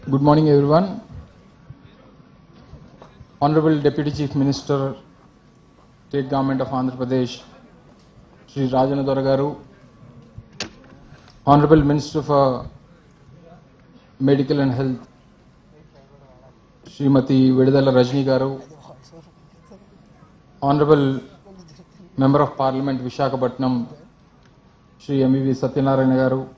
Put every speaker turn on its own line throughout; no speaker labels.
Good morning, everyone. Honorable Deputy Chief Minister, State Government of Andhra Pradesh, Shri Rajanadora Garu, Honorable Minister for Medical and Health, Srimati Vidadala Rajni Garu, Honorable Member of Parliament Visakhapatnam, Shri M.V. Satyanarayana Garu,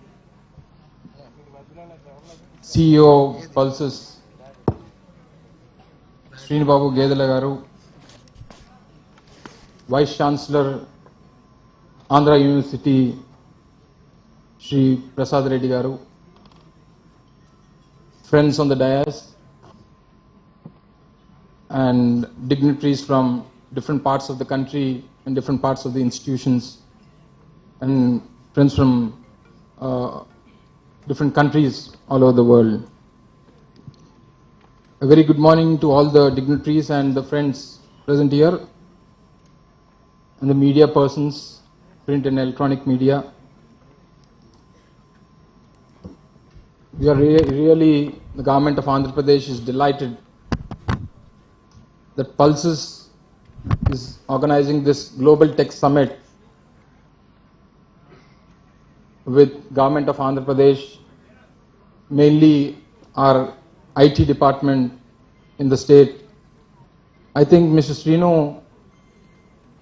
CEO Pulses, Srinibabu Gedala Garu, Vice Chancellor Andhra University, Shri Prasad Reddy Garu, friends on the dais, and dignitaries from different parts of the country and different parts of the institutions, and friends from different countries all over the world. A very good morning to all the dignitaries and the friends present here, and the media persons, print and electronic media. We are really, the government of Andhra Pradesh is delighted that Pulses is organizing this Global Tech Summit with government of Andhra Pradesh, mainly our IT department in the state. I think Mr. Srinu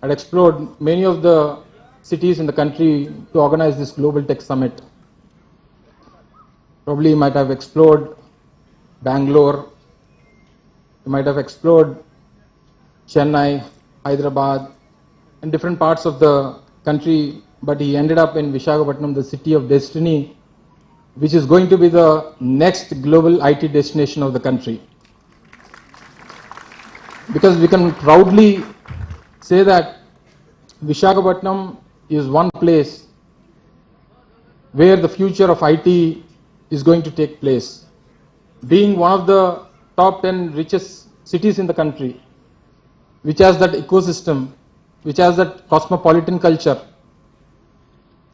had explored many of the cities in the country to organize this Global Tech Summit. Probably you might have explored Bangalore, you might have explored Chennai, Hyderabad, and different parts of the country, but he ended up in Visakhapatnam, the city of destiny, which is going to be the next global IT destination of the country. Because we can proudly say that Visakhapatnam is one place where the future of IT is going to take place. Being one of the top 10 richest cities in the country, which has that ecosystem, which has that cosmopolitan culture,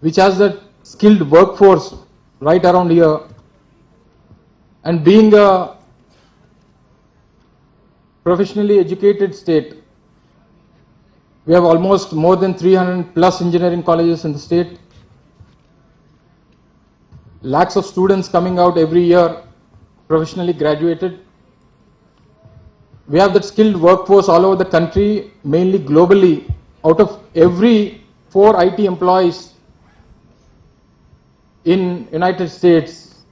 which has that skilled workforce right around here, and being a professionally educated state, we have almost more than 300 plus engineering colleges in the state, lakhs of students coming out every year, professionally graduated. We have that skilled workforce all over the country, mainly globally. Out of every 4 IT employees in United States,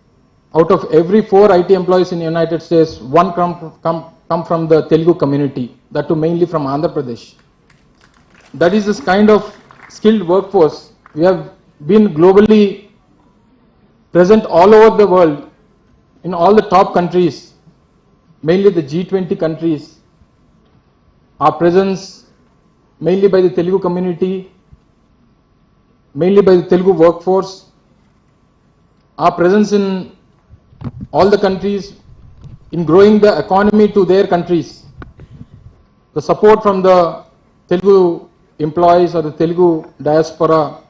out of every 4 IT employees in United States, 1 come from the Telugu community, that too mainly from Andhra Pradesh. That is this kind of skilled workforce. We have been globally present all over the world, in all the top countries, mainly the G20 countries. Our presence, mainly by the Telugu community, mainly by the Telugu workforce, our presence in all the countries, in growing the economy to their countries, the support from the Telugu employees or the Telugu diaspora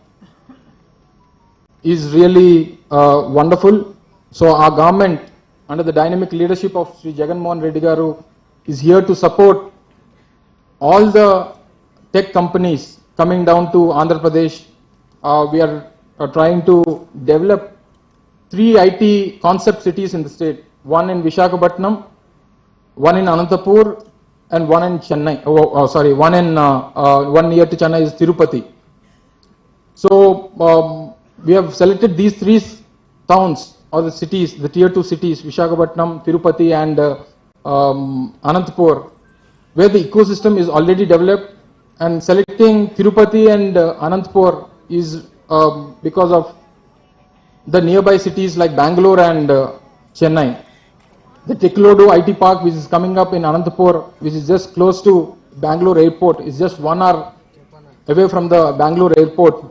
is really wonderful. So our government, under the dynamic leadership of Sri Jagannath Reddy Garu, is here to support all the tech companies coming down to Andhra Pradesh. We are trying to develop 3 IT concept cities in the state, one in Visakhapatnam, one in Anantapur, and one in Chennai. One near to Chennai is Tirupati. So we have selected these 3 towns or the cities, the tier 2 cities, Visakhapatnam, Tirupati, and Anantapur, where the ecosystem is already developed. And selecting Tirupati and Anantapur is because of the nearby cities like Bangalore and Chennai. The Teklodu IT Park, which is coming up in Anantapur, which is just close to Bangalore Airport, is just 1 hour away from the Bangalore Airport.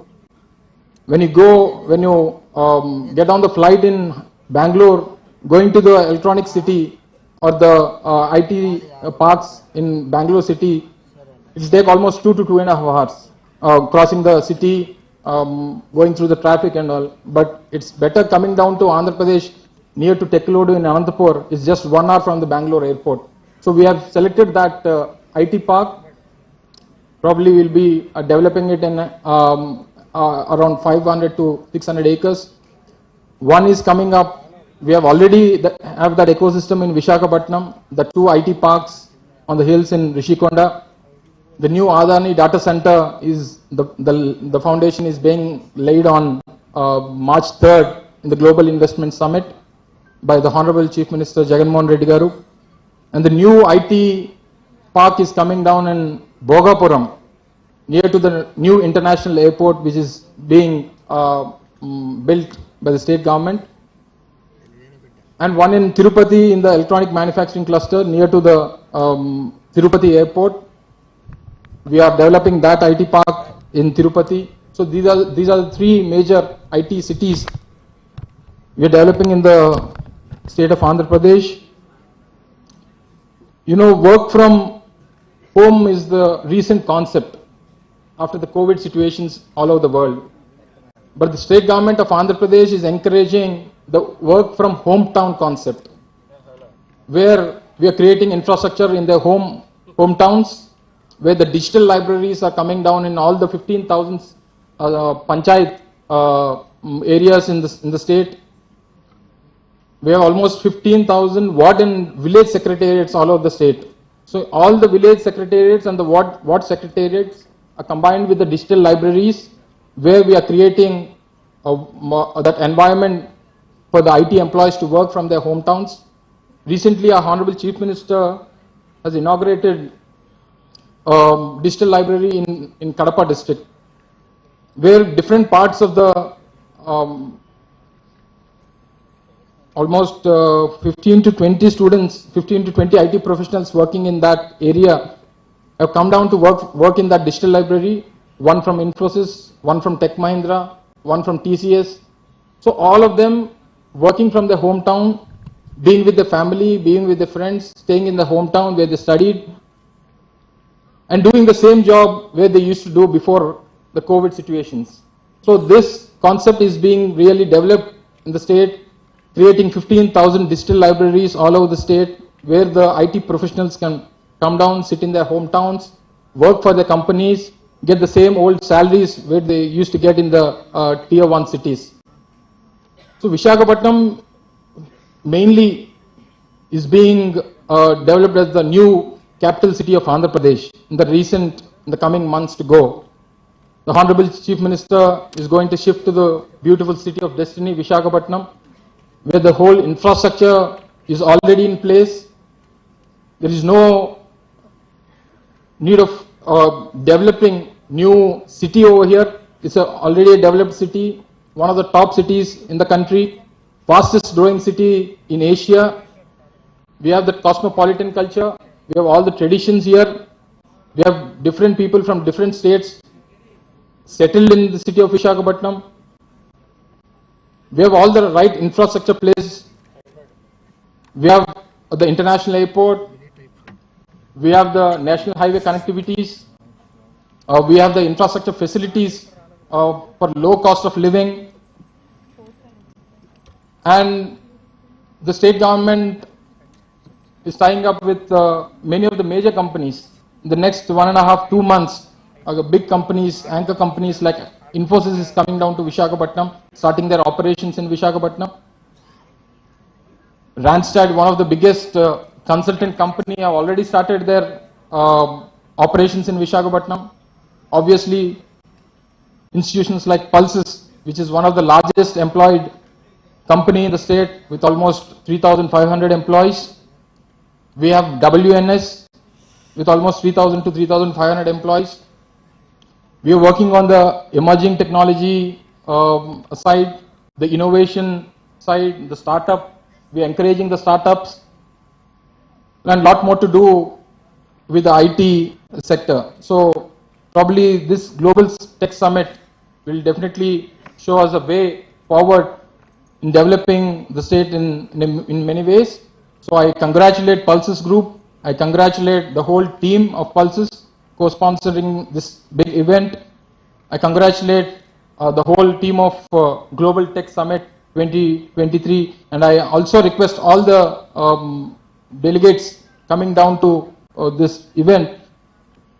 When you get on the flight in Bangalore, going to the electronic city or the IT parks in Bangalore city, it will take almost 2 to 2.5 hours crossing the city, going through the traffic and all. But it's better coming down to Andhra Pradesh near to Teklodu in Anantapur is just 1 hour from the Bangalore airport. So we have selected that IT park. Probably we'll be developing it in around 500 to 600 acres. One is coming up. We have already have that ecosystem in Visakhapatnam, the 2 IT parks on the hills in Rishikonda. The new Adani data center is the foundation is being laid on March 3rd in the Global Investment Summit by the Honorable Chief Minister Jagannath Reddy Garu. And the new IT park is coming down in Bhogapuram, near to the new international airport which is being built by the state government. And one in Tirupati in the electronic manufacturing cluster near to the Tirupati airport. We are developing that IT park in Tirupati. So these are the 3 major IT cities we are developing in the state of Andhra Pradesh. You know, work from home is the recent concept after the COVID situations all over the world. But the state government of Andhra Pradesh is encouraging the work from hometown concept, where we are creating infrastructure in their hometowns, where the digital libraries are coming down in all the 15,000 panchayat areas in the state. We have almost 15,000 ward and village secretariats all over the state. So all the village secretariats and the ward secretariats are combined with the digital libraries, where we are creating that environment for the IT employees to work from their hometowns. Recently, our Honorable Chief Minister has inaugurated digital library in Kadapa district, where different parts of the almost 15 to 20 students, 15 to 20 IT professionals working in that area have come down to work in that digital library, one from Infosys, one from Tech Mahindra, one from TCS. So all of them working from their hometown, being with the family, being with the friends, staying in the hometown where they studied, and doing the same job where they used to do before the COVID situations. So this concept is being really developed in the state, creating 15,000 digital libraries all over the state, where the IT professionals can come down, sit in their hometowns, work for the companies, get the same old salaries where they used to get in the tier 1 cities. So Visakhapatnam mainly is being developed as the new capital city of Andhra Pradesh in the coming months to go. The Honorable Chief Minister is going to shift to the beautiful city of destiny, Visakhapatnam, where the whole infrastructure is already in place. There is no need of developing new city over here. It's already a developed city, one of the top cities in the country, fastest growing city in Asia. We have the cosmopolitan culture. We have all the traditions here. We have different people from different states settled in the city of Visakhapatnam. We have all the right infrastructure placed. We have the international airport. We have the national highway connectivities. We have the infrastructure facilities for low cost of living. And the state government is tying up with many of the major companies. In the next 1.5 to 2 months, big companies, anchor companies like Infosys is coming down to Visakhapatnam, starting their operations in Visakhapatnam. Randstad, one of the biggest consultant company, have already started their operations in Visakhapatnam. Obviously, institutions like Pulses, which is one of the largest employed company in the state with almost 3,500 employees. We have WNS with almost 3,000 to 3,500 employees. We are working on the emerging technology side, the innovation side, the startup. We are encouraging the startups, and a lot more to do with the IT sector. So probably this Global Tech Summit will definitely show us a way forward in developing the state in many ways. So I congratulate Pulses Group. I congratulate the whole team of Pulses co-sponsoring this big event. I congratulate the whole team of Global Tech Summit, 2023, and I also request all the delegates coming down to this event.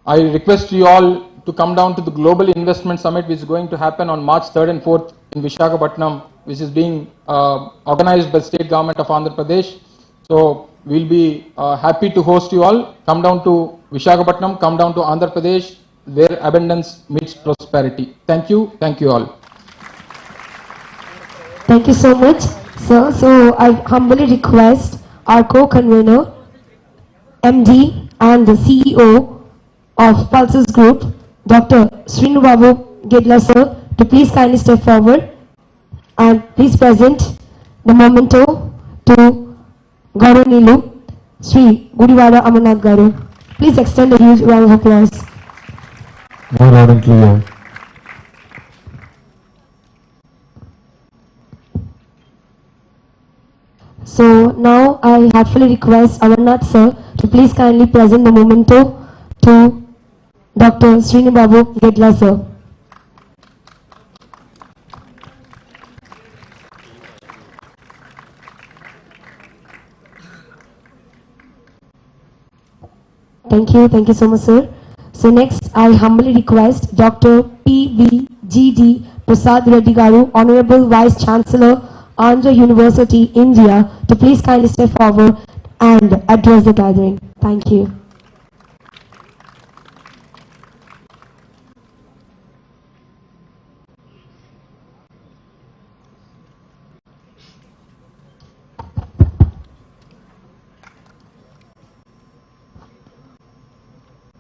I request you all to come down to the Global Investment Summit, which is going to happen on March 3rd and 4th in Visakhapatnam, which is being organized by the state government of Andhra Pradesh. So we'll be happy to host you all. Come down to Visakhapatnam, come down to Andhra Pradesh, where abundance meets prosperity. Thank you all.
Thank you so much, sir. So I humbly request our co-convener, MD and the CEO of Pulses Group, Dr. Srinu Gedla sir, to please kindly step forward and please present the memento to Garu Nilu, Sri Gudivada Amarnath Garu. Please extend a huge round of applause.
More loud and clear.
So now I heartfully request Amarnath sir to please kindly present the memento to Dr. Srinu Gedla sir. Thank you so much, sir. So next, I humbly request Dr. P.V.G.D. Prasad Reddy Garu, Honorable Vice Chancellor, Andhra University, India, to please kindly step forward and address the gathering. Thank you.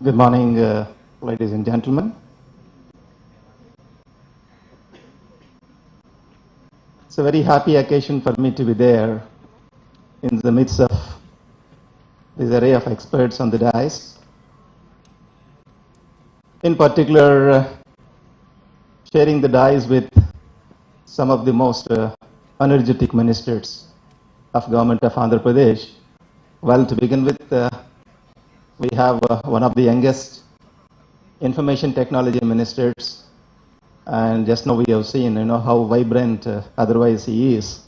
Good morning, ladies and gentlemen. It's a very happy occasion for me to be there in the midst of this array of experts on the dais. In particular, sharing the dais with some of the most energetic ministers of government of Andhra Pradesh. Well, to begin with, we have one of the youngest information technology ministers, and just now we have seen, how vibrant otherwise he is,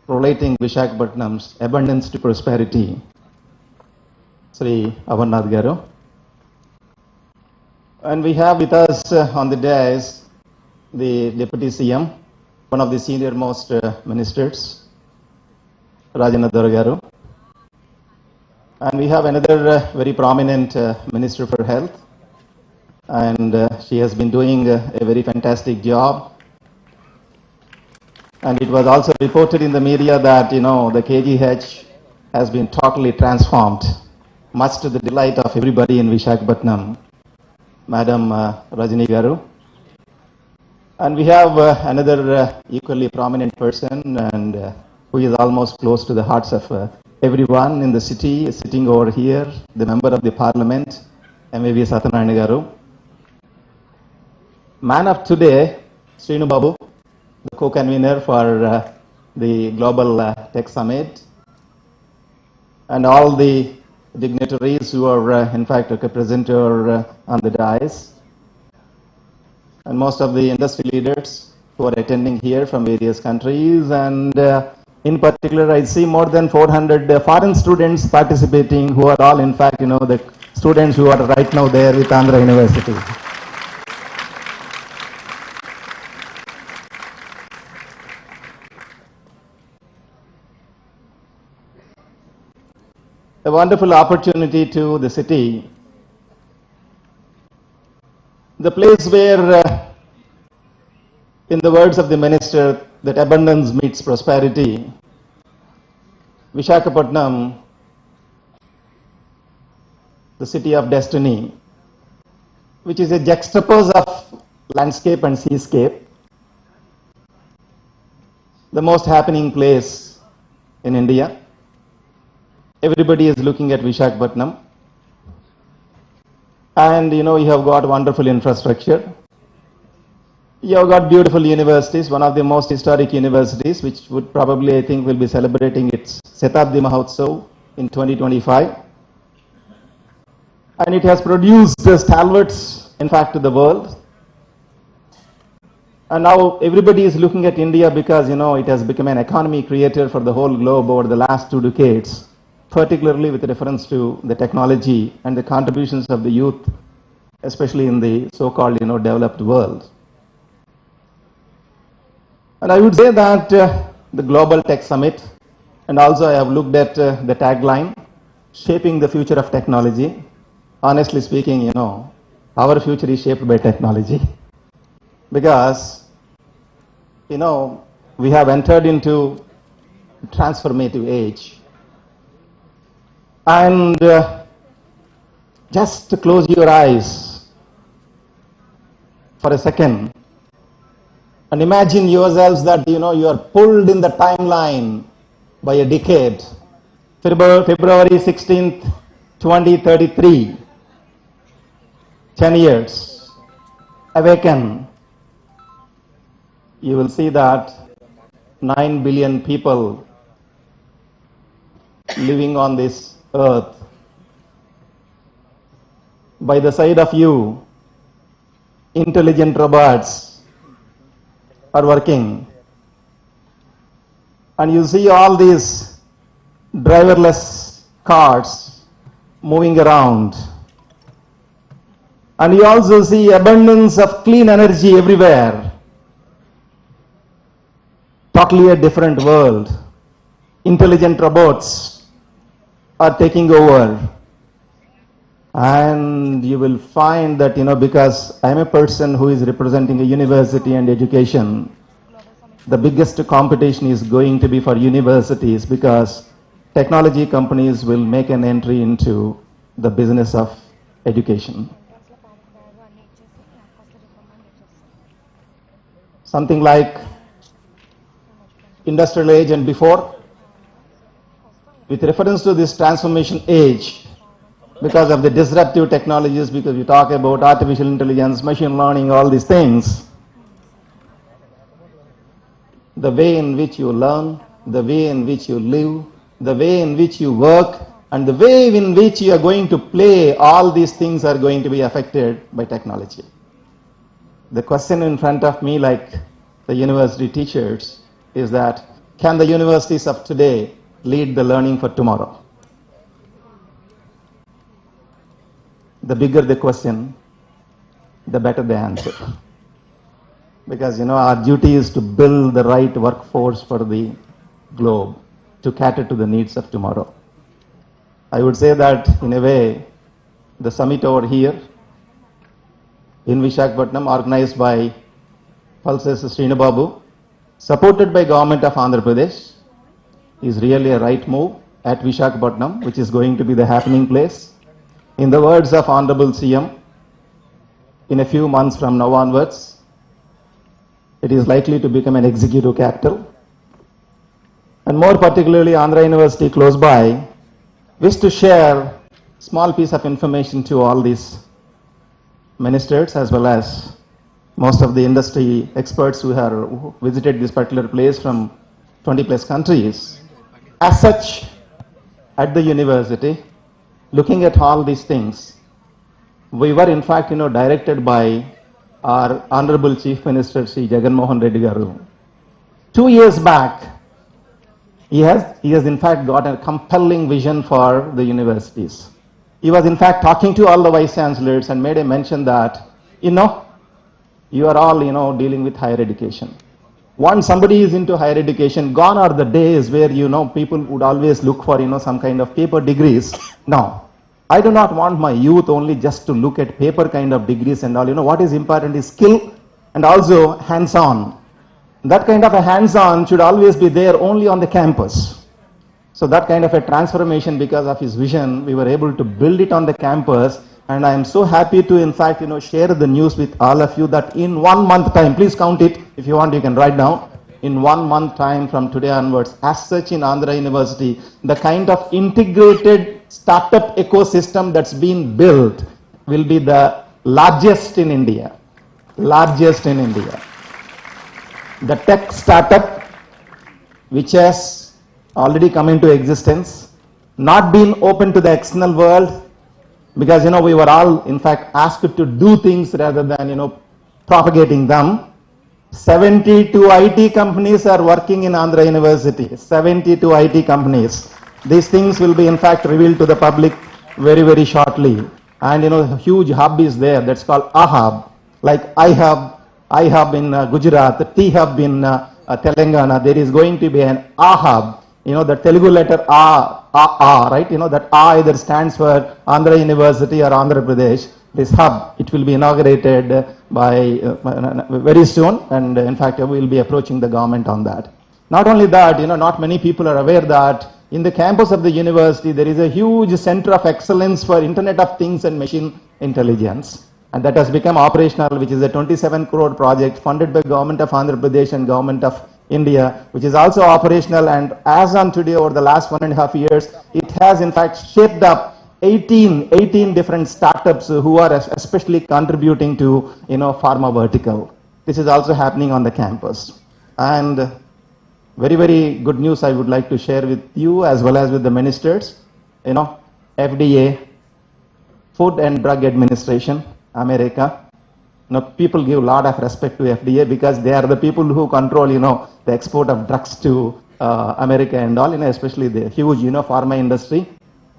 relating Visakhapatnam's abundance to prosperity, Sri Amarnath Garu. And we have with us on the dais the Deputy CM, one of the senior most ministers, Rajana Garu. And we have another very prominent Minister for Health, and she has been doing a very fantastic job. And it was also reported in the media that, the KGH has been totally transformed, much to the delight of everybody in Visakhapatnam, Madam Rajani Garu. And we have another equally prominent person, and who is almost close to the hearts of everyone in the city, sitting over here, the member of the parliament, M.A.V. Satyanarayana Garu. Man of today, Srinu Babu, the co-convener for the Global Tech Summit, and all the dignitaries who are in fact represented on the dais, and most of the industry leaders who are attending here from various countries, and in particular, I see more than 400 foreign students participating, who are all, in fact, the students who are right now there with Andhra University. A wonderful opportunity to the city, the place where, in the words of the minister, that abundance meets prosperity. Visakhapatnam, the city of destiny, which is a juxtapose of landscape and seascape, the most happening place in India. Everybody is looking at Visakhapatnam. And you have got wonderful infrastructure. You have got beautiful universities, one of the most historic universities, which would probably, I think, will be celebrating its Shatabdi Mahotsav in 2025. And it has produced stalwarts, in fact, to the world. And now everybody is looking at India because, it has become an economy creator for the whole globe over the last 2 decades, particularly with reference to the technology and the contributions of the youth, especially in the so-called, developed world. And I would say that the Global Tech Summit, and also I have looked at the tagline, shaping the future of technology. Honestly speaking, our future is shaped by technology. Because, we have entered into transformative age. And just to close your eyes for a second and imagine yourselves that, you are pulled in the timeline by a decade. February 16th, 2033, 10 years, awaken. You will see that 9 billion people living on this earth. By the side of you, intelligent robots are working. And you see all these driverless cars moving around. And you also see abundance of clean energy everywhere. Totally a different world. Intelligent robots are taking over. And you will find that, because I'm a person who is representing a university and education, the biggest competition is going to be for universities, because technology companies will make an entry into the business of education. Something like industrial age and before, with reference to this transformation age, because of the disruptive technologies, because we talk about artificial intelligence, machine learning, all these things, the way in which you learn, the way in which you live, the way in which you work, and the way in which you are going to play, all these things are going to be affected by technology. The question in front of me, like the university teachers, is that can the universities of today lead the learning for tomorrow? The bigger the question, the better the answer. Because, our duty is to build the right workforce for the globe to cater to the needs of tomorrow. I would say that, in a way, the summit over here in Visakhapatnam, organized by Pulses Srinu, supported by Government of Andhra Pradesh, is really a right move at Visakhapatnam, which is going to be the happening place. In the words of Honorable CM, in a few months from now onwards, it is likely to become an executive capital. And more particularly, Andhra University close by wish to share small piece of information to all these ministers as well as most of the industry experts who have visited this particular place from 20 plus countries. As such, at the university, looking at all these things, we were in fact, directed by our Honorable Chief Minister, Sri Jagannath Reddy Garu. 2 years back, he has in fact got a compelling vision for the universities. He was in fact talking to all the vice chancellors and made a mention that, you are all, dealing with higher education. Once somebody is into higher education, gone are the days where, people would always look for, some kind of paper degrees. Now, I do not want my youth only just to look at paper kind of degrees and all. What is important is skill and also hands-on. That kind of a hands-on should always be there only on the campus. So that kind of a transformation, because of his vision, we were able to build it on the campus. And I am so happy to, in fact, share the news with all of you that in 1 month time, please count it. If you want, you can write down. In 1 month time from today onwards, as such in Andhra University, the kind of integrated startup ecosystem that's been built will be the largest in India. Largest in India. The tech startup, which has already come into existence, not been open to the external world, because, we were all, in fact, asked to do things rather than, propagating them. 72 IT companies are working in Andhra University. 72 IT companies. These things will be in fact revealed to the public very, very shortly. And a huge hub is there. That's called a hub. Like I hub in Gujarat, T hub in Telangana. There is going to be an a hub. The Telugu letter right? That either stands for Andhra University or Andhra Pradesh. This hub, it will be inaugurated by very soon, and in fact, we will be approaching the government on that. Not only that, not many people are aware that in the campus of the university, there is a huge center of excellence for Internet of Things and machine intelligence. And that has become operational, which is a 27 crore project funded by Government of Andhra Pradesh and Government of India, which is also operational. And as on today, over the last 1.5 years, it has in fact shaped up 18 different startups who are especially contributing to pharma vertical. This is also happening on the campus. And very, very good news I would like to share with you as well as with the ministers. FDA, Food and Drug Administration, America. People give a lot of respect to FDA because they are the people who control, the export of drugs to America and all, especially the huge, pharma industry.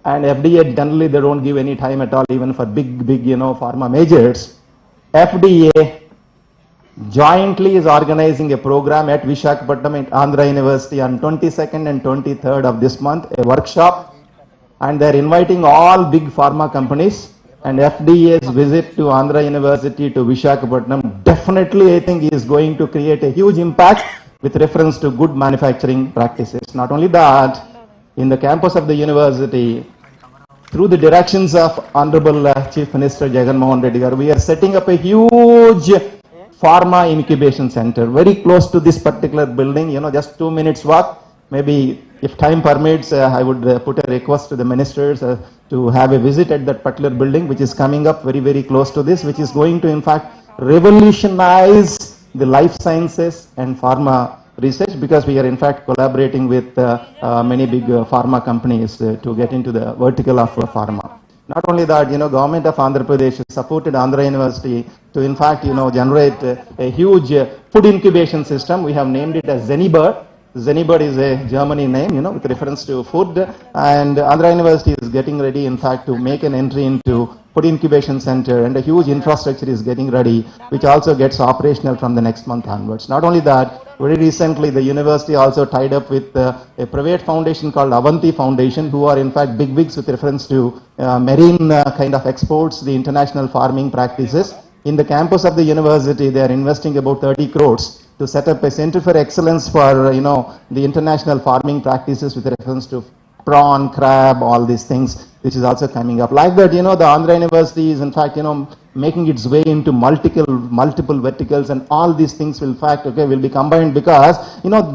And FDA generally they don't give any time at all, even for big, pharma majors. FDA jointly is organizing a program at Visakhapatnam at Andhra University on 22nd and 23rd of this month, a workshop, and they're inviting all big pharma companies. And FDA's visit to Andhra University to Visakhapatnam definitely I think is going to create a huge impact with reference to good manufacturing practices. Not only that, in the campus of the university, through the directions of Honorable Chief Minister Jagan Mohan Reddy Garu, we are setting up a huge pharma incubation center very close to this particular building, just 2 minutes walk. Maybe if time permits, I would put a request to the ministers to have a visit at that particular building, which is coming up very, very close to this, which is going to in fact revolutionize the life sciences and pharma research, because we are in fact collaborating with many big pharma companies to get into the vertical of pharma. Not only that, Government of Andhra Pradesh supported Andhra University to in fact, generate a huge food incubation system. We have named it as Zenibird. Zenibird is a Germany name, with reference to food, and Andhra University is getting ready, in fact, to make an entry into food incubation center, and a huge infrastructure is getting ready, which also gets operational from the next month onwards. Not only that, very recently the university also tied up with a private foundation called Avanti Foundation, who are in fact big wigs with reference to marine kind of exports, the international farming practices. In the campus of the university, they are investing about 30 crores to set up a center for excellence for, the international farming practices with reference to prawn, crab, all these things, which is also coming up. Like that, the Andhra University is in fact, making its way into multiple verticals, and all these things will will be combined, because,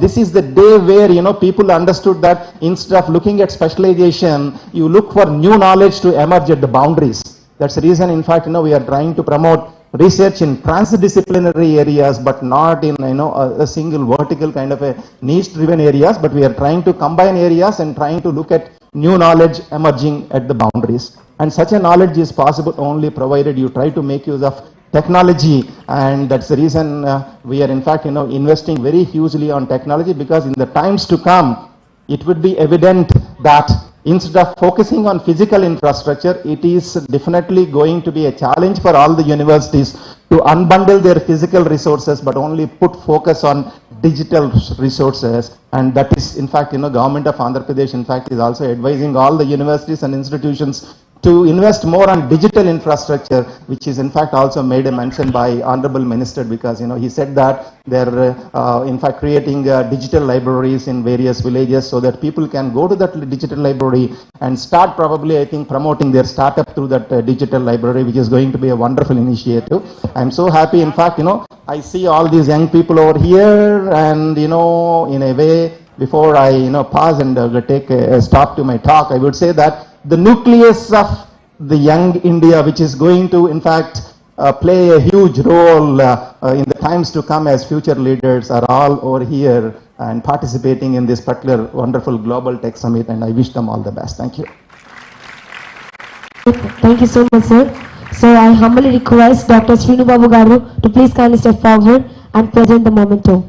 this is the day where, people understood that instead of looking at specialization, you look for new knowledge to emerge at the boundaries. That's the reason, in fact, we are trying to promote research in transdisciplinary areas, but not in a single vertical kind of a niche driven areas, but we are trying to combine areas and trying to look at new knowledge emerging at the boundaries. And such a knowledge is possible only provided you try to make use of technology, and that's the reason we are in fact investing very hugely on technology, because in the times to come it would be evident that instead of focusing on physical infrastructure, it is definitely going to be a challenge for all the universities to unbundle their physical resources, but only put focus on digital resources. And that is, in fact, Government of Andhra Pradesh, in fact, is also advising all the universities and institutions to invest more on digital infrastructure, which is in fact also made a mention by Honorable Minister, because he said that they're in fact creating digital libraries in various villages, so that people can go to that digital library and start probably, I think, promoting their startup through that digital library, which is going to be a wonderful initiative. I'm so happy, in fact, I see all these young people over here, and in a way, before I pause and take a stop to my talk, I would say that the nucleus of the young India, which is going to in fact play a huge role in the times to come as future leaders, are all over here and participating in this particular wonderful global tech summit, and I wish them all the best. Thank you.
Thank you so much, sir. So I humbly request Dr. Srinu Babu Garu to please kindly step forward and present the memento.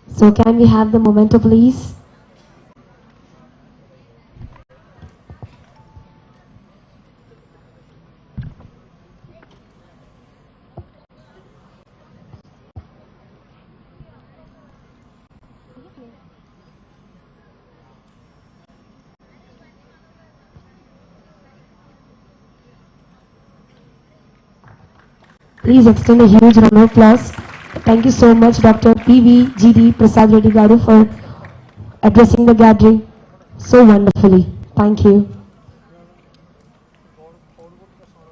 So can we have the memento, please? Please extend a huge round of applause. Thank you so much, Dr. P.V.G.D. Prasad Reddy Garu, for addressing the gathering so wonderfully. Thank you.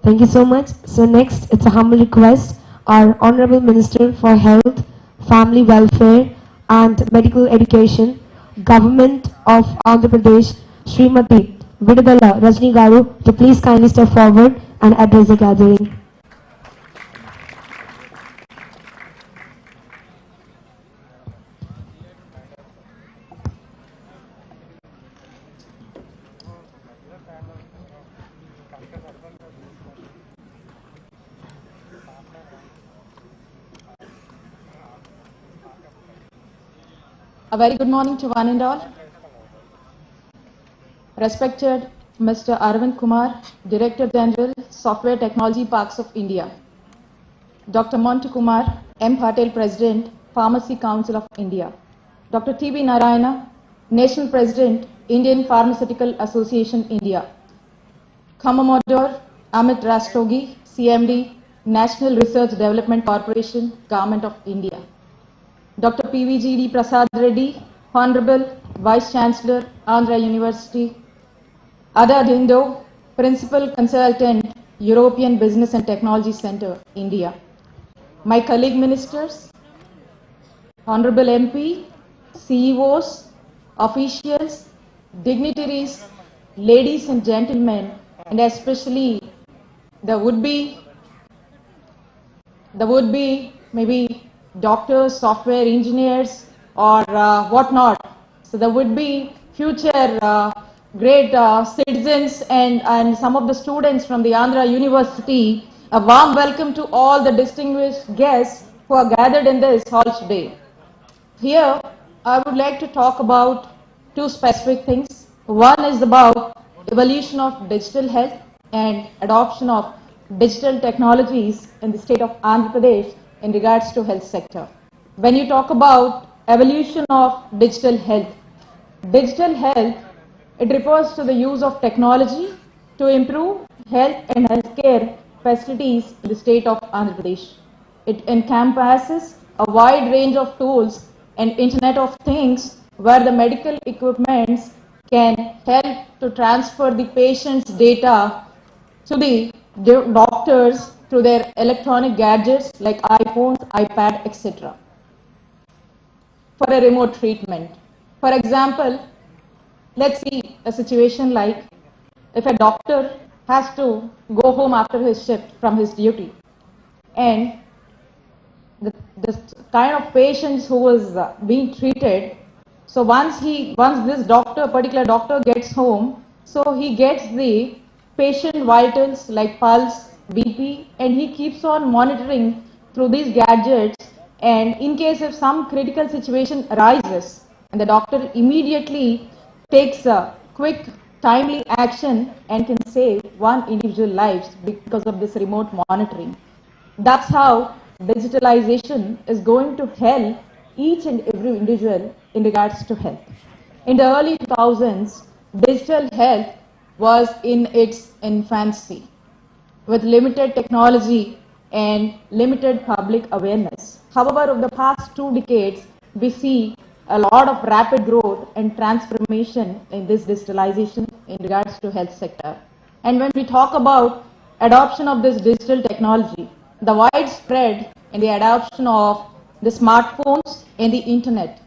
Thank you so much. So next, it's a humble request. Our Honorable Minister for Health, Family Welfare and Medical Education, Government of Andhra Pradesh, Srimati Vidudala Rajni Garu, to please kindly step forward and address the gathering.
A very good morning to one and all. Respected Mr. Arvind Kumar, Director General, Software Technology Parks of India. Dr. Montu Kumar, M. Patel, President, Pharmacy Council of India. Dr. T.B. Narayana, National President, Indian Pharmaceutical Association, India. Commodore Amit Rastogi, CMD, National Research Development Corporation, Government of India. Dr. P.V.G.D. Prasad Reddy, Honorable Vice Chancellor, Andhra University. Ada Dindo, Principal Consultant, European Business and Technology Center, India. My colleague ministers, Honorable MP, CEOs, officials, dignitaries, ladies and gentlemen, and especially the would-be maybe doctors, software engineers, or whatnot. So there would be future great citizens and some of the students from the Andhra University. A warm welcome to all the distinguished guests who are gathered in this hall today. Here, I would like to talk about two specific things. One is about evolution of digital health and adoption of digital technologies in the state of Andhra Pradesh in regards to health sector. When you talk about evolution of digital health, it refers to the use of technology to improve health and healthcare facilities in the state of Andhra Pradesh. It encompasses a wide range of tools and Internet of Things where the medical equipments can help to transfer the patient's data to the doctors through their electronic gadgets like iPhones, iPad, etc. for a remote treatment. For example, let's see a situation like if a doctor has to go home after his shift from his duty, and the kind of patients who was being treated, so once this particular doctor gets home, so he gets the patient vitals like pulse, BP, and he keeps on monitoring through these gadgets, and in case if some critical situation arises, and the doctor immediately takes a quick timely action and can save one individual lives because of this remote monitoring. That's how digitalization is going to help each and every individual in regards to health. In the early 2000s, digital health was in its infancy with limited technology and limited public awareness. However, over the past 2 decades, we see a lot of rapid growth and transformation in this digitalization in regards to health sector. And when we talk about adoption of this digital technology, the widespread in the adoption of the smartphones and the internet,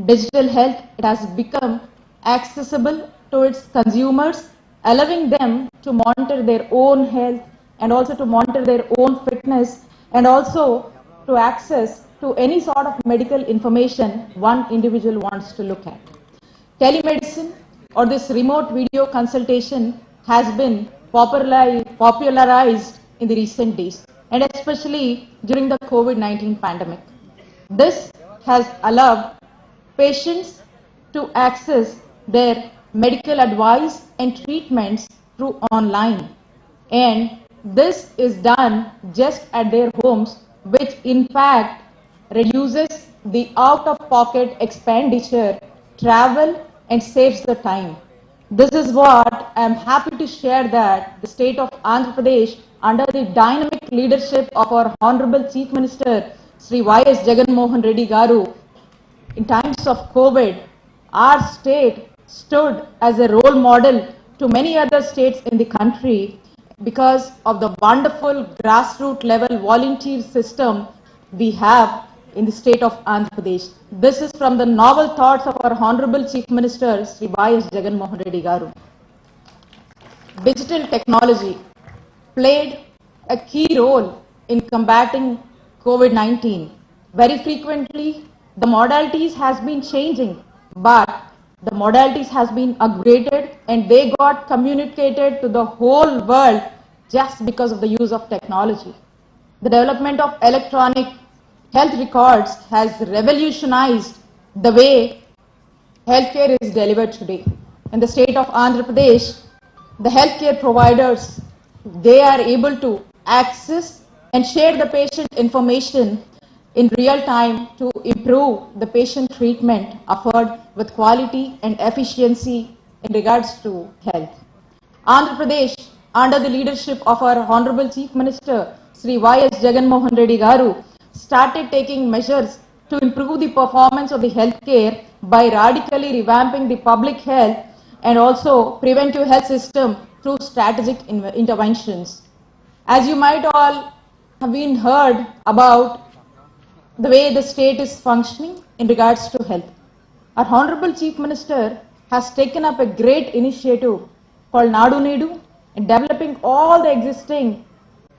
digital health, it has become accessible to its consumers, allowing them to monitor their own health and also to monitor their own fitness and also to access to any sort of medical information one individual wants to look at. Telemedicine or this remote video consultation has been popularized in the recent days, and especially during the COVID-19 pandemic. This has allowed patients to access their medical advice and treatments through online. And this is done just at their homes, which in fact reduces the out-of-pocket expenditure, travel, and saves the time. This is what I am happy to share, that the state of Andhra Pradesh, under the dynamic leadership of our Honorable Chief Minister, Sri Y.S. Jagan Reddy Garu, in times of COVID, our state stood as a role model to many other states in the country because of the wonderful grassroots level volunteer system we have in the state of Andhra Pradesh. This is from the novel thoughts of our Honorable Chief Minister, Sri Y.S. Jagan Reddy Garu. Digital technology played a key role in combating COVID-19. Very frequently, the modalities has been changing, but the modalities has been upgraded and they got communicated to the whole world just because of the use of technology. The development of electronic health records has revolutionized the way healthcare is delivered today. In the state of Andhra Pradesh, the healthcare providers, they are able to access and share the patient information in real time to improve the patient treatment offered with quality and efficiency in regards to health. Andhra Pradesh, under the leadership of our Honorable Chief Minister, Sri Y.S. Jagan Reddy Garu, started taking measures to improve the performance of the healthcare by radically revamping the public health and also preventive health system through strategic interventions. As you might all have been heard about the way the state is functioning in regards to health. Our Honorable Chief Minister has taken up a great initiative called Nadu Nedu in developing all the existing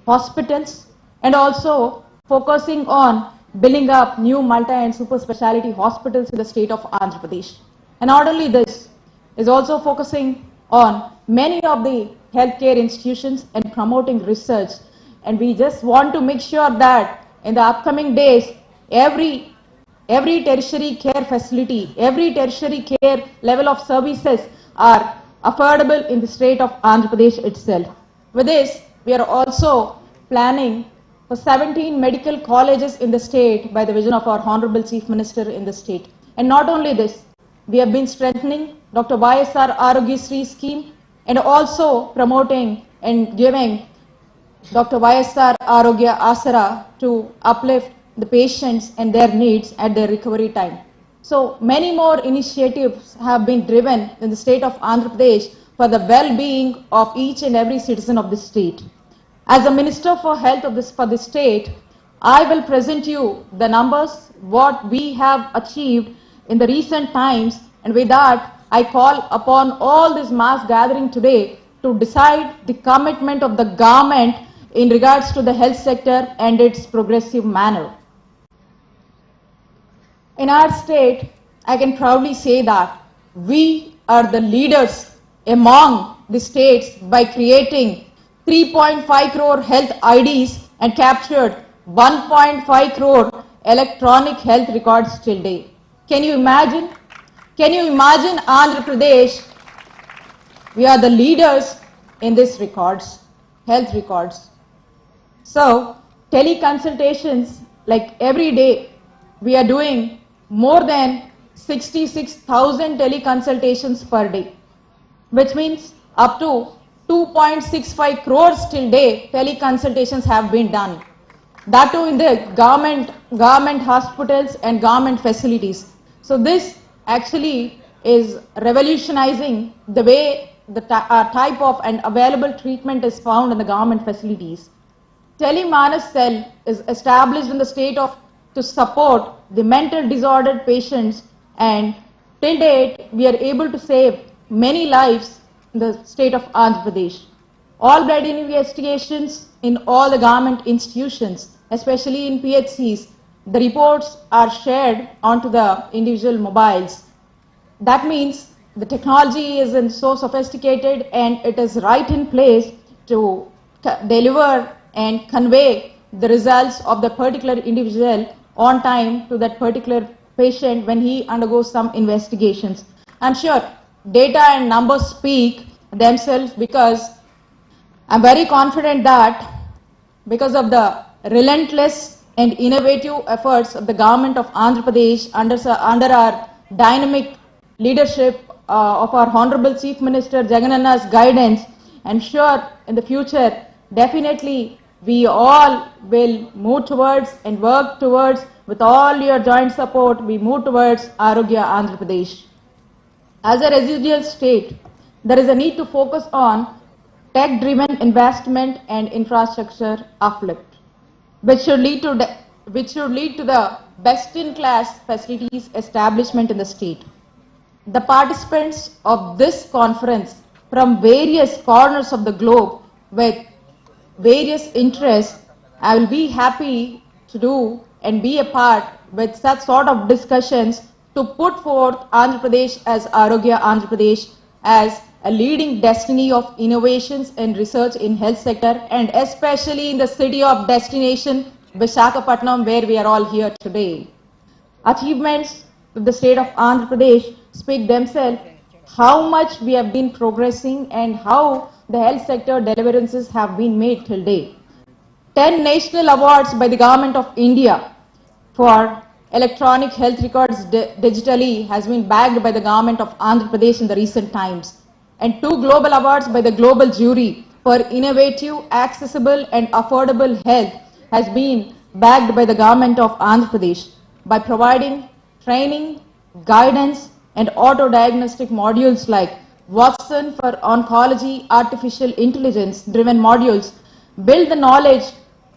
hospitals and also focusing on building up new multi and super speciality hospitals in the state of Andhra Pradesh. And not only this, is also focusing on many of the healthcare institutions and promoting research. And we just want to make sure that in the upcoming days, every tertiary care facility, every tertiary care level of services are affordable in the state of Andhra Pradesh itself. With this, we are also planning for 17 medical colleges in the state by the vision of our Honorable Chief Minister in the state. And not only this, we have been strengthening Dr. YSR Arogya Sri scheme and also promoting and giving Dr. YSR Arogya Asara to uplift the patients and their needs at their recovery time. So many more initiatives have been driven in the state of Andhra Pradesh for the well-being of each and every citizen of the state. As a Minister for Health for the state, I will present you the numbers, what we have achieved in the recent times, and with that, I call upon all this mass gathering today to decide the commitment of the government in regards to the health sector and its progressive manner. In our state, I can proudly say that we are the leaders among the states by creating 3.5 crore health IDs and captured 1.5 crore electronic health records till date. Can you imagine? Can you imagine Andhra Pradesh? We are the leaders in these records, health records. So, teleconsultations, like every day, we are doing more than 66,000 teleconsultations per day, which means up to 2.65 crores till day teleconsultations have been done. That too in the government hospitals and government facilities. So this actually is revolutionizing the way the type of and available treatment is found in the government facilities. Telemanas cell is established in the state of to support the mental disordered patients, and till date we are able to save many lives in the state of Andhra Pradesh. All blood investigations in all the government institutions, especially in PHCs, the reports are shared onto the individual mobiles. That means the technology isn't so sophisticated and it is right in place to deliver and convey the results of the particular individual on time to that particular patient when he undergoes some investigations. I'm sure data and numbers speak themselves, because I'm very confident that because of the relentless and innovative efforts of the government of Andhra Pradesh under our dynamic leadership of our Honorable Chief Minister Jagannath's guidance, I'm sure in the future definitely we all will move towards and work towards, with all your joint support, we move towards Arogya Andhra Pradesh. As a residual state, there is a need to focus on tech-driven investment and infrastructure uplift, which should lead to the best-in-class facilities establishment in the state. The participants of this conference from various corners of the globe with various interests, I will be happy to do and be a part with such sort of discussions to put forth Andhra Pradesh as Arogya Andhra Pradesh as a leading destiny of innovations and research in health sector, and especially in the city of destination Visakhapatnam, where we are all here today. Achievements of the state of Andhra Pradesh speak themselves, how much we have been progressing and how the health sector deliverances have been made till date. 10 national awards by the Government of India for electronic health records digitally has been bagged by the Government of Andhra Pradesh in the recent times, and 2 global awards by the global jury for innovative, accessible and affordable health has been bagged by the Government of Andhra Pradesh by providing training, guidance and auto-diagnostic modules like Watson for oncology, artificial intelligence driven modules build the knowledge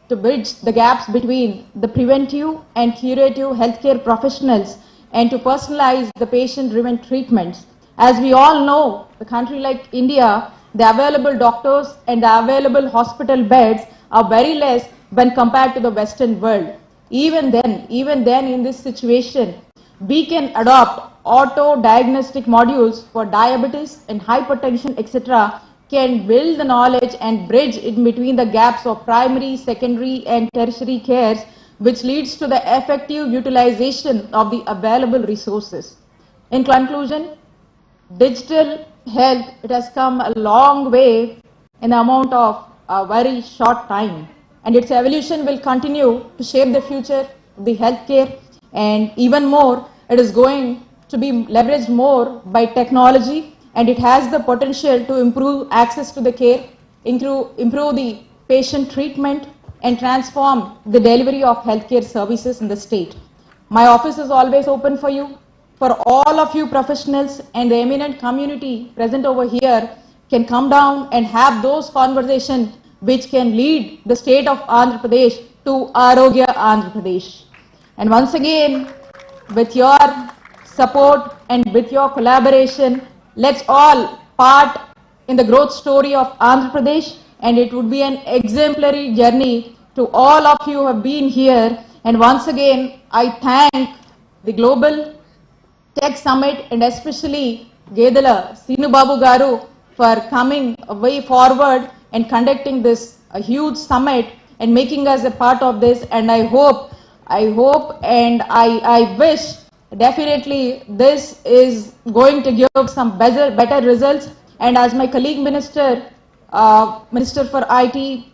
to bridge the gaps between the preventive and curative healthcare professionals and to personalize the patient-driven treatments. As we all know, the country like India, the available doctors and the available hospital beds are very less when compared to the Western world. Even then in this situation, we can adopt auto-diagnostic modules for diabetes and hypertension, etc., can build the knowledge and bridge in between the gaps of primary, secondary and tertiary cares, which leads to the effective utilization of the available resources. In conclusion, digital health, it has come a long way in the amount of a very short time, and its evolution will continue to shape the future of the healthcare, and even more, it is going to be leveraged more by technology, and it has the potential to improve access to the care, improve the patient treatment and transform the delivery of healthcare services in the state. My office is always open for you. For all of you professionals and the eminent community present over here can come down and have those conversations which can lead the state of Andhra Pradesh to Arogya Andhra Pradesh. And once again, with your support and with your collaboration, let's all part in the growth story of Andhra Pradesh, and it would be an exemplary journey to all of you who have been here. And once again, I thank the Global Tech Summit and especially Gedala Sinu Babu Garu for coming way forward and conducting this huge summit and making us a part of this. And I hope and I wish definitely this is going to give some better results. And as my colleague Minister for IT,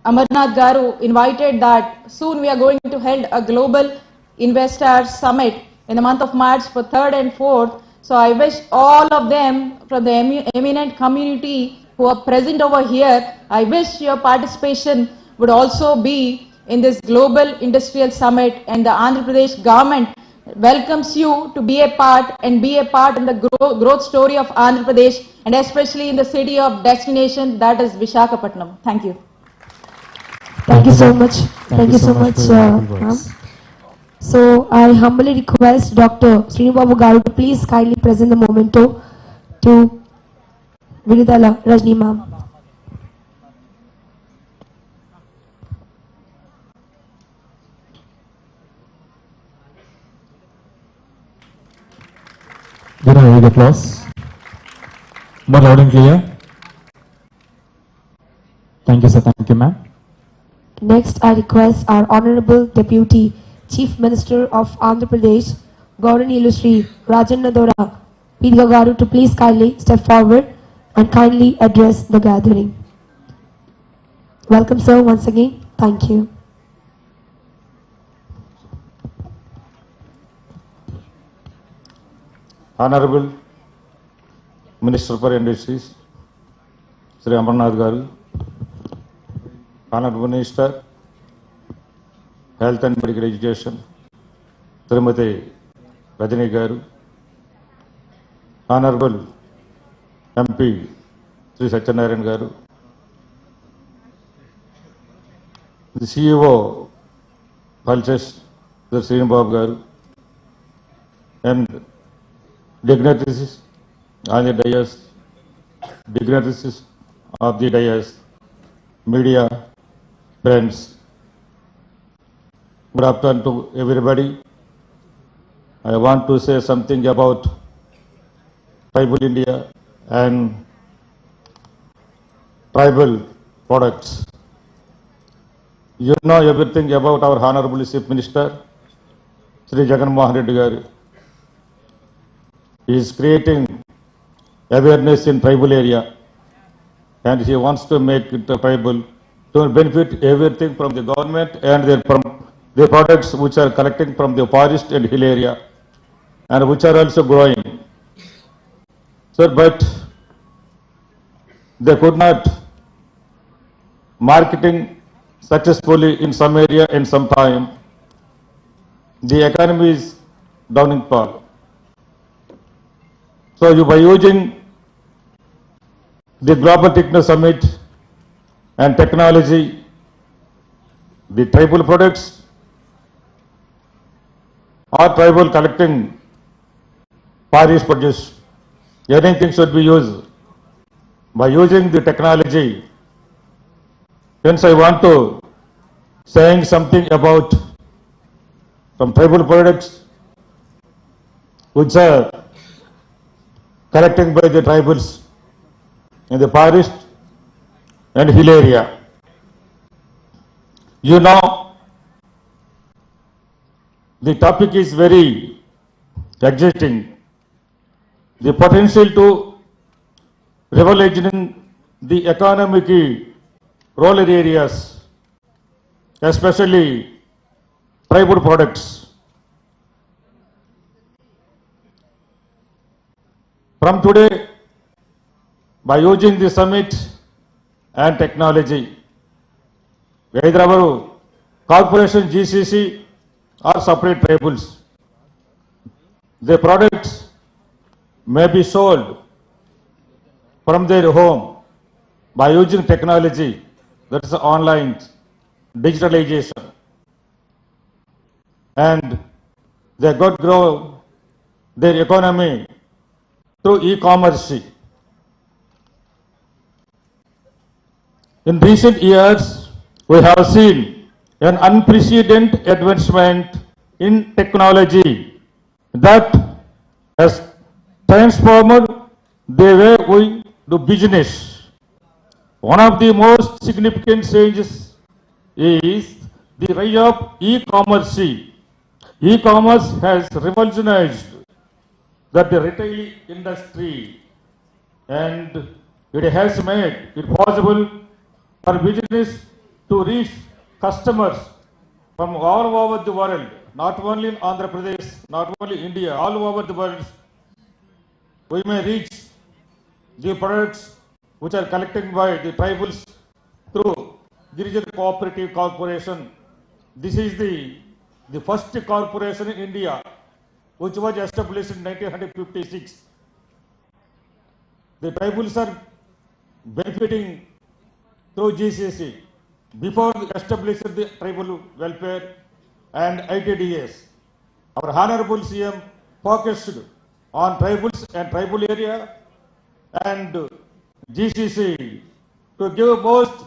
Amarnath Garu invited that soon we are going to hold a global investor summit in the month of March for 3rd and 4th. So I wish all of them from the eminent community who are present over here, I wish your participation would also be in this global industrial summit, and the Andhra Pradesh government welcomes you to be a part and be a part in the growth story of Andhra Pradesh, and especially in the city of destination, that is Visakhapatnam. Thank you.
Thank you so much. Thank you so much,
for your noble
ma'am.
words.
So I humbly request Dr. Srinu Babu Garu to please kindly present the memento to Vinidala Rajni ma'am.
Give a big applause. More loud and clear. Thank you, sir. Thank you, ma'am.
Next, I request our Honorable Deputy Chief Minister of Andhra Pradesh, Gauranilu Shri Rajannadora Pidgagaru, to please kindly step forward and kindly address the gathering. Welcome, sir, once again. Thank you.
Honorable Minister for Industries, Sri Amarnath Garu, Honorable Minister, Health and Medical Education, Srimati Rajani Garu, Honorable MP, Sri Satyanarayan Garu, the CEO, Pulses, Sri Srinubab Garu, and dignitaries on the dais, dignitaries of the dais, media, friends. Good afternoon to everybody. I want to say something about tribal India and tribal products. You know everything about our Honorable Chief Minister, Sri Jagannath Reddy Garu. He is creating awareness in tribal area, and he wants to make it tribal to benefit everything from the government and their products which are collecting from the forest and hill area and which are also growing. So, but they could not marketing successfully in some area in some time. The economy is down in fall. So you by using the Global Techno Summit and technology, the tribal products or tribal collecting forest produce, anything should be used by using the technology. Hence I want to saying something about some tribal products which are collecting by the tribals in the forest and hill area. You know, the topic is very exciting. The potential to revolutionizing the economic rural areas, especially tribal products. From today, by using the summit and technology, either our corporation GCC or separate tribals, the products may be sold from their home by using technology, that is online digitalization, and they got grow their economy through e-commerce. In recent years, we have seen an unprecedented advancement in technology that has transformed the way we do business. One of the most significant changes is the rise of e-commerce. E-commerce has revolutionized the retail industry, and it has made it possible for business to reach customers from all over the world, not only in Andhra Pradesh, not only India, all over the world. We may reach the products which are collected by the tribals through Girijan Cooperative Corporation. This is the first corporation in India which was established in 1956. The tribals are benefiting through GCC. Before establishing the tribal welfare and ITDS, our Honorable CM focused on tribals and tribal area and GCC to give most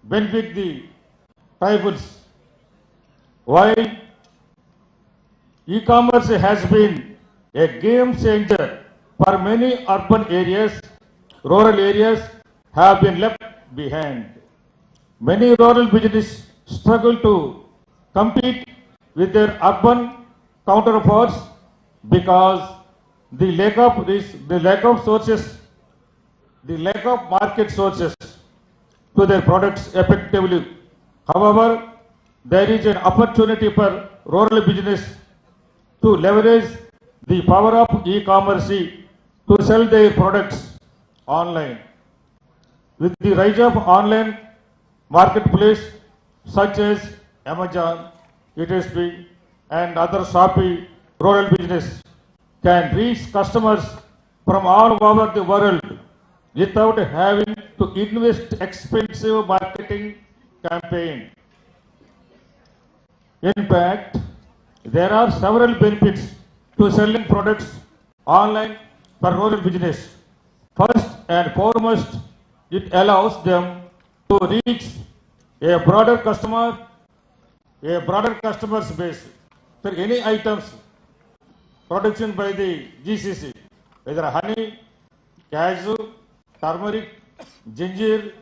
benefit the tribals. While e-commerce has been a game changer for many urban areas rural areas have been left behind. Many rural businesses struggle to compete with their urban counterparts because the lack of market sources to their products effectively. However, there is an opportunity for rural business to leverage the power of e-commerce to sell their products online. With the rise of online marketplace such as Amazon, ETSP, and other Shopee, rural business can reach customers from all over the world without having to invest expensive marketing campaign. In fact, there are several benefits to selling products online for rural business. First and foremost, it allows them to reach a broader customer's base for any items production by the GCC, whether honey, cashew, turmeric, ginger,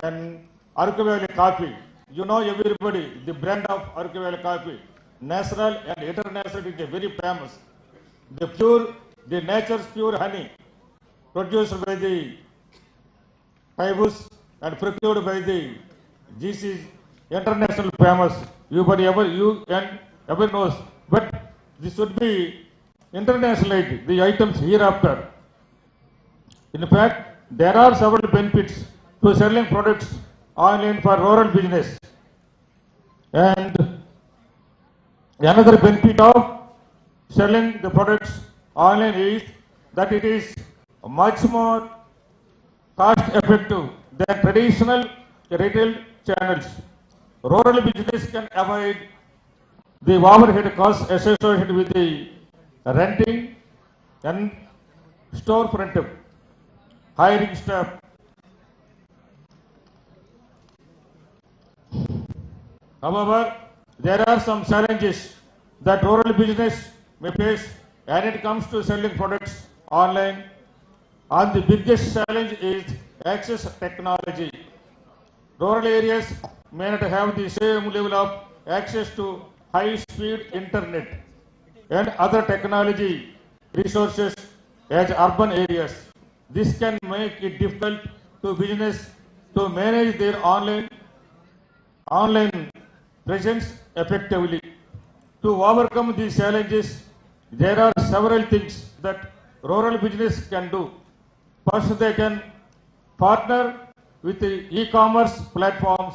and Aruku Valley coffee. You know everybody, the brand of Aruku Valley coffee, national and international, it is very famous. The nature's pure honey produced by the tribes and procured by the GC international famous. You ever knows, but this should be internationalized, the items hereafter. In fact, there are several benefits to selling products online for rural business. And another benefit of selling the products online is that it is much more cost effective than traditional retail channels. Rural business can avoid the overhead costs associated with the renting and storefront, hiring staff. However, there are some challenges that rural business may face when it comes to selling products online. And the biggest challenge is access technology. Rural areas may not have the same level of access to high-speed internet and other technology resources as urban areas. This can make it difficult to business to manage their online presence effectively. To overcome these challenges, there are several things that rural business can do. First, they can partner with the e-commerce platforms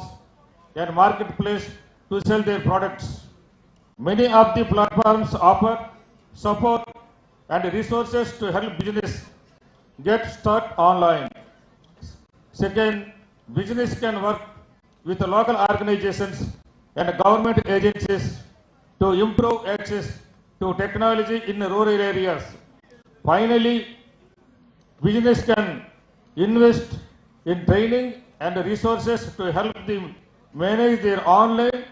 and marketplace to sell their products. Many of the platforms offer support and resources to help business get started online. Second, business can work with the local organizations and government agencies to improve access to technology in rural areas. Finally, business can invest in training and resources to help them manage their online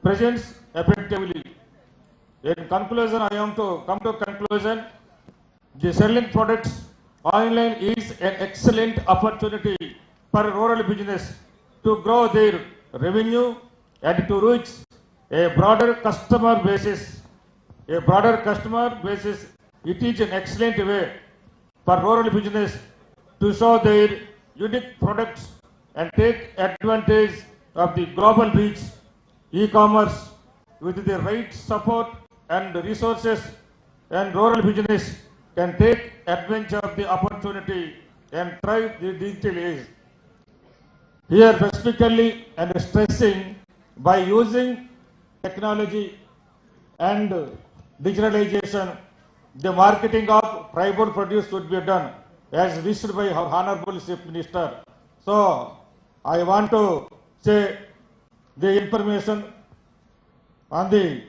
presence effectively. In conclusion, I am to come to conclusion. The selling products online is an excellent opportunity for rural business to grow their revenue and to reach a broader customer basis. It is an excellent way for rural business to show their unique products and take advantage of the global reach. E-commerce with the right support and resources, and rural business can take advantage of the opportunity and thrive the digital age. Here specifically and stressing by using technology and digitalization, the marketing of tribal produce should be done as wished by our Honorable Chief Minister. So, I want to say the information on the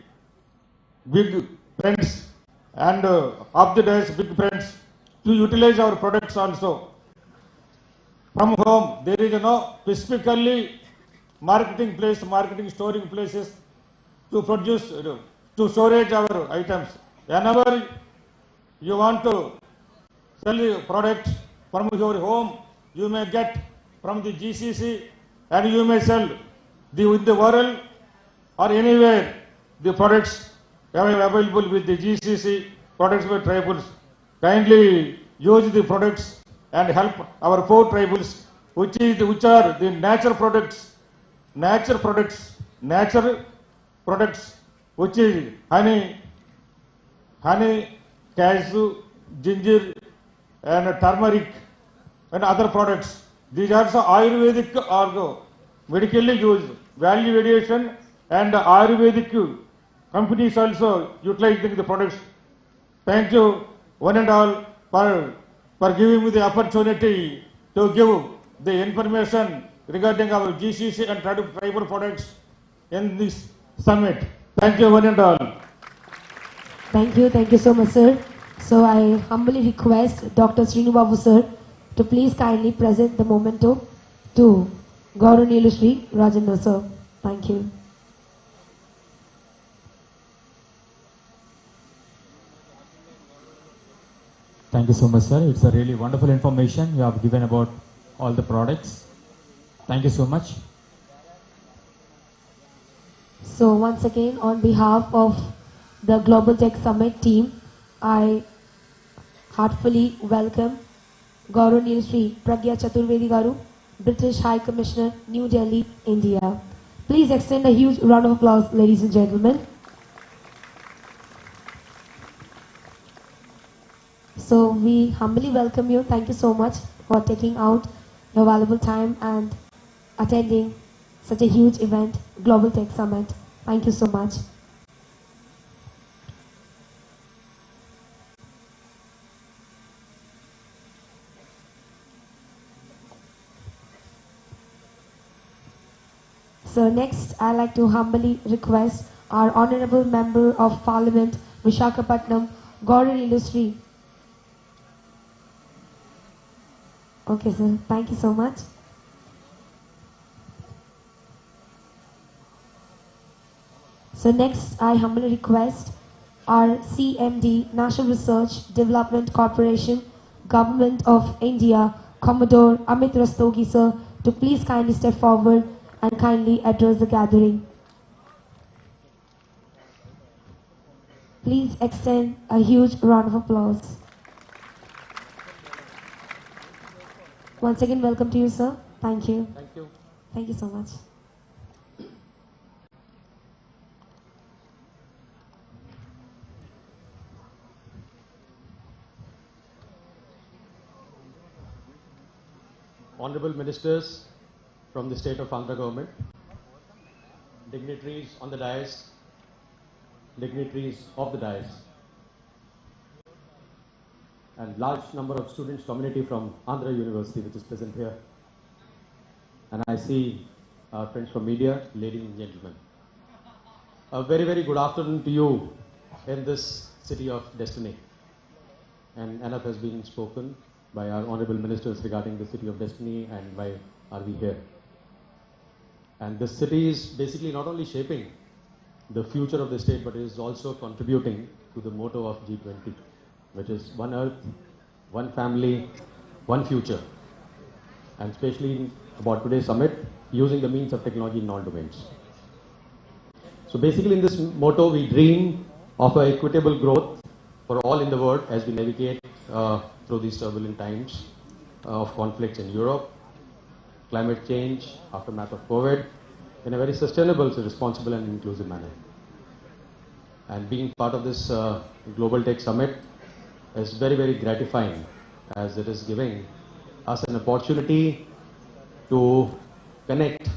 big friends and of the days big friends to utilize our products also. From home, there is no specifically marketing storing places to produce, to storage our items. Whenever you want to sell the product, from your home, you may get from the GCC, and you may sell in the world or anywhere the products available with the GCC products by tribals. Kindly use the products and help our poor tribals, which are the natural products, natural products, which is honey, cashew, ginger, and turmeric, and other products. These are also Ayurvedic or medically used, value addition, and Ayurvedic companies also utilizing the products. Thank you, one and all, for giving me the opportunity to give the information regarding our GCC and tribal products in this summit. Thank you, one and all.
Thank you so much, sir. So I humbly request Dr. Srinu Babu, sir, to please kindly present the memento to Gauranilu Shri Rajendra, sir. Thank you.
Thank you so much, sir. It's a really wonderful information you have given about all the products. Thank you so much.
So once again, on behalf of the Global Tech Summit team, I heartfully welcome Gauranilu Shri Pragya Chaturvedi Garu, British High Commissioner, New Delhi, India. Please extend a huge round of applause, ladies and gentlemen. So we humbly welcome you. Thank you so much for taking out your valuable time and attending such a huge event, Global Tech Summit. Thank you so much. So next, I'd like to humbly request our Honorable Member of Parliament, Visakhapatnam, Gauranilu Shri. Okay, sir. Thank you so much. So next, I humbly request our CMD, National Research Development Corporation, Government of India, Commodore Amit Rastogi, sir, to please kindly step forward and kindly address the gathering. Please extend a huge round of applause. Once again, welcome to you, sir. Thank you.
Thank you.
Thank you so much.
Honorable Ministers from the State of Andhra Government, dignitaries on the dais, dignitaries of the dais, and large number of students community from Andhra University which is present here. And I see our friends from media, ladies and gentlemen. A very, very good afternoon to you in this city of destiny. And enough has been spoken by our honorable ministers regarding the city of destiny and why are we here. And this city is basically not only shaping the future of the state, but it is also contributing to the motto of G20, which is one earth, one family, one future. And especially about today's summit, using the means of technology in all domains. So basically in this motto, we dream of an equitable growth for all in the world as we navigate through these turbulent times of conflicts in Europe, climate change, aftermath of COVID, in a very sustainable, responsible and inclusive manner. And being part of this Global Tech Summit is very, very gratifying, as it is giving us an opportunity to connect